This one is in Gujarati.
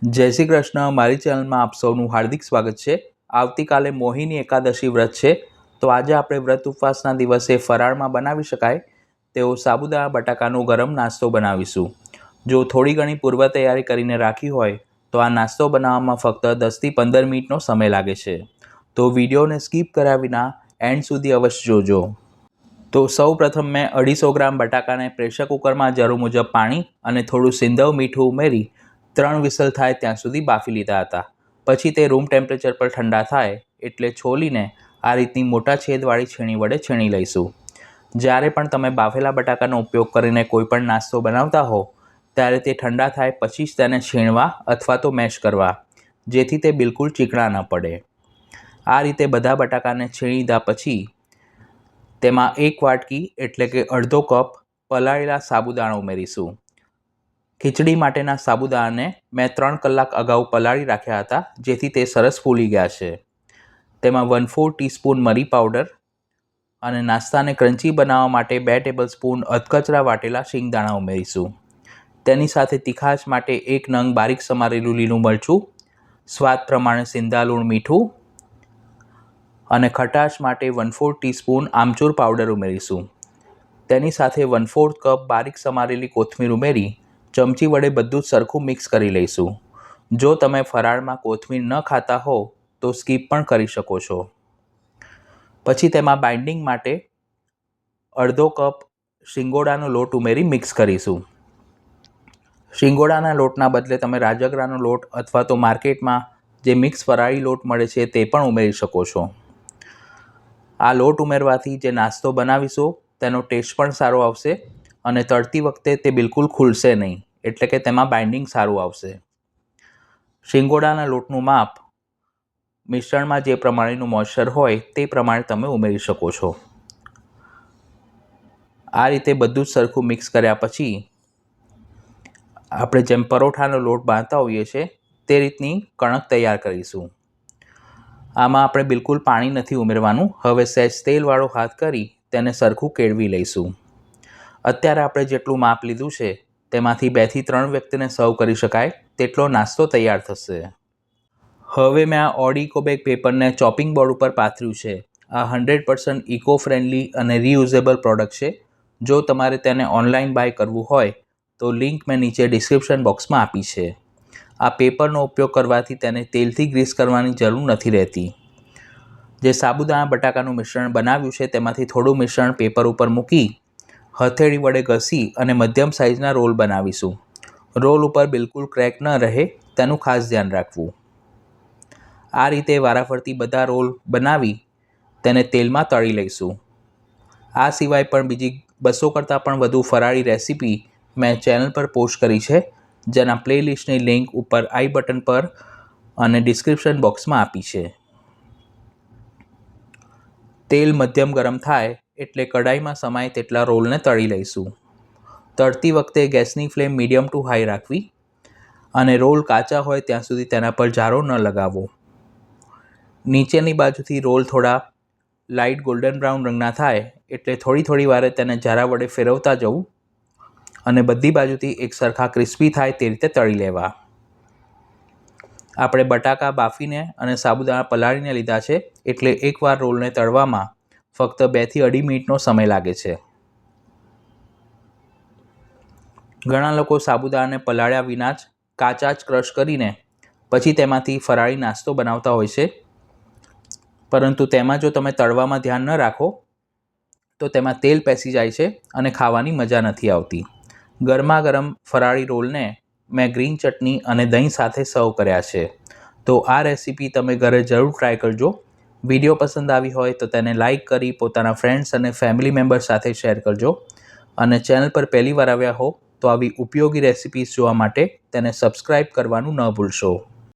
જય શ્રી કૃષ્ણ। મારી ચેનલમાં આપ સૌનું હાર્દિક સ્વાગત છે। આવતીકાલે મોહિની એકાદશી વ્રત છે, તો આજે આપણે વ્રત ઉપવાસના દિવસે ફરાળમાં બનાવી શકાય તેવો સાબુદાણા બટાકાનો ગરમ નાસ્તો બનાવીશું। જો થોડી ઘણી પૂર્વ તૈયારી કરીને રાખી હોય તો આ નાસ્તો બનાવવામાં ફક્ત 10થી 15 મિનિટનો સમય લાગે છે, તો વિડીયોને સ્કીપ કર્યા વિના એન્ડ સુધી અવશ્ય જોજો। તો સૌ પ્રથમ મેં 250 ગ્રામ બટાકાને પ્રેશર કુકરમાં જરૂર મુજબ પાણી અને થોડું સિંધવ મીઠું ઉમેરી 3 વિસલ થાય ત્યાં સુધી બાફી લીધા હતા। પછી તે રૂમ ટેમ્પરેચર પર ઠંડા થાય એટલે છોલીને આ રીતની મોટા છેદવાળી છીણી વડે છીણી લઈશું। જ્યારે પણ તમે બાફેલા બટાકાનો ઉપયોગ કરીને કોઈપણ નાસ્તો બનાવતા હો ત્યારે તે ઠંડા થાય પછી જ તેને છીણવા અથવા તો મેશ કરવા, જેથી તે બિલકુલ ચીકણા ન પડે। આ રીતે બધા બટાકાને છીણી લીધા પછી તેમાં 1 વાટકી એટલે કે અડધો કપ પલાળેલા સાબુદાણા ઉમેરીશું। ખીચડી માટેના સાબુદાણાને મેં 3 કલાક અગાઉ પલાળી રાખ્યા હતા, જેથી તે સરસ ફૂલી ગયા છે। તેમાં 1/4 ટીસ્પૂન મરી પાવડર અને નાસ્તાને ક્રન્ચી બનાવવા માટે 2 ટેબલસ્પૂન અધકચરા વાટેલા શિંગદાણા ઉમેરીશું। તેની સાથે તીખાશ માટે 1 નંગ બારીક સમારેલું લીલું મરચું, સ્વાદ પ્રમાણે સિંધા લૂણ મીઠું અને ખટાશ માટે 1/4 ટીસ્પૂન આમચૂર પાવડર ઉમેરીશું। તેની સાથે 1/4 કપ બારીક સમારેલી કોથમીર ઉમેરી ચમચી વડે બધું જ સરખું મિક્સ કરી લઈશું। જો તમે ફરાળમાં કોથમીર ન ખાતા હો તો સ્કીપ પણ કરી શકો છો। પછી તેમાં બાઇન્ડિંગ માટે અડધો કપ શિંગોડાનો લોટ ઉમેરી મિક્સ કરીશું। શિંગોડાના લોટના બદલે તમે રાજગરાનો લોટ અથવા તો માર્કેટમાં જે મિક્સ ફરાળી લોટ મળે છે તે પણ ઉમેરી શકો છો। આ લોટ ઉમેરવાથી જે નાસ્તો બનાવીશું તેનો ટેસ્ટ પણ સારો આવશે અને તળતી વખતે તે બિલકુલ ખુલશે નહીં, એટલે કે તેમાં બાઇન્ડિંગ સારું આવશે। શિંગોડાના લોટનું માપ મિશ્રણમાં જે પ્રમાણેનું મોઇશ્ચર હોય તે પ્રમાણે તમે ઉમેરી શકો છો। આ રીતે બધું જ સરખું મિક્સ કર્યા પછી આપણે જેમ પરોઠાનો લોટ બાંધતા હોઈએ છીએ તે રીતની કણક તૈયાર કરીશું। આમાં આપણે બિલકુલ પાણી નથી ઉમેરવાનું। હવે સહેજ તેલવાળો હાથ કરી તેને સરખું કેળવી લઈશું। અત્યારે આપણે જેટલું માપ લીધું છે તેમાંથી 2 થી 3 વ્યક્તિને સર્વ કરી શકાય તેટલો નાસ્તો તૈયાર થશે। હવે મેં આ ઓડિકો બેગ પેપરને ચોપિંગ બોર્ડ ઉપર પાથર્યું છે। આ 100% ઇકો ફ્રેન્ડલી અને રીયુઝેબલ પ્રોડક્ટ છે। જો તમારે તેને ઓનલાઈન બાય કરવું હોય તો લિંક મેં નીચે ડિસ્ક્રિપ્શન બોક્સમાં આપી છે। આ પેપરનો ઉપયોગ કરવાથી તેને તેલથી ગ્રીસ કરવાની જરૂર નથી રહેતી। જે સાબુદાણા બટાકાનું મિશ્રણ બનાવ્યું છે તેમાંથી થોડું મિશ્રણ પેપર ઉપર મૂકી હથેળી વડે ઘસી અને મધ્યમ સાઇઝના રોલ બનાવીશું। રોલ ઉપર બિલકુલ ક્રેક ન રહે તેનું ખાસ ધ્યાન રાખવું। આ રીતે વારાફરતી બધા રોલ બનાવી તેને તેલમાં તળી લઈશું। આ સિવાય પણ બીજી 200 કરતાં પણ વધુ ફરાળી રેસીપી મેં ચેનલ પર પોસ્ટ કરી છે, જેના પ્લેલિસ્ટની લિંક ઉપર આઈ બટન પર અને ડિસ્ક્રિપ્શન બોક્સમાં આપી છે। તેલ મધ્યમ ગરમ થાય એટલે કઢાઈમાં સમાય તેટલા રોલને તળી લઈશું। તળતી વખતે ગેસની ફ્લેમ મીડિયમ ટુ હાઈ રાખવી અને રોલ કાચા હોય ત્યાં સુધી તેના પર જારો ન લગાવવો। નીચેની બાજુથી રોલ થોડા લાઇટ ગોલ્ડન બ્રાઉન રંગના થાય એટલે થોડી વારે તેને જારા વડે ફેરવતા જવું અને બધી બાજુથી એક સરખા ક્રિસ્પી થાય તે રીતે તળી લેવા। આપણે બટાકા બાફીને અને સાબુદાણા પલાળીને લીધા છે એટલે એકવાર રોલને તળવામાં ફક્ત 2 થી 2.5 મિનિટનો સમય લાગે છે। ઘણા લોકો સાબુદાણાને પલાળ્યા વિના જ કાચા જ ક્રશ કરીને પછી તેમાંથી ફરાળી નાસ્તો બનાવતા હોય છે, પરંતુ તેમાં જો તમે તળવામાં ધ્યાન ન રાખો તો તેમાં તેલ પેસી જાય છે અને ખાવાની મજા નથી આવતી। ગરમા ગરમ ફરાળી રોલને મેં ગ્રીન ચટણી અને દહીં સાથે સર્વ કર્યા છે। તો આ રેસીપી તમે ઘરે જરૂર ટ્રાય કરજો। વિડીયો પસંદ આવી હોય તો તેને લાઇક કરી પોતાના ફ્રેન્ડ્સ અને ફેમિલી મેમ્બર્સ સાથે શેર કરજો અને ચેનલ પર પહેલી વાર આવ્યા હો તો આવી ઉપયોગી રેસીપીઝ જોવા માટે તેને સબસ્ક્રાઈબ કરવાનું ન ભૂલશો।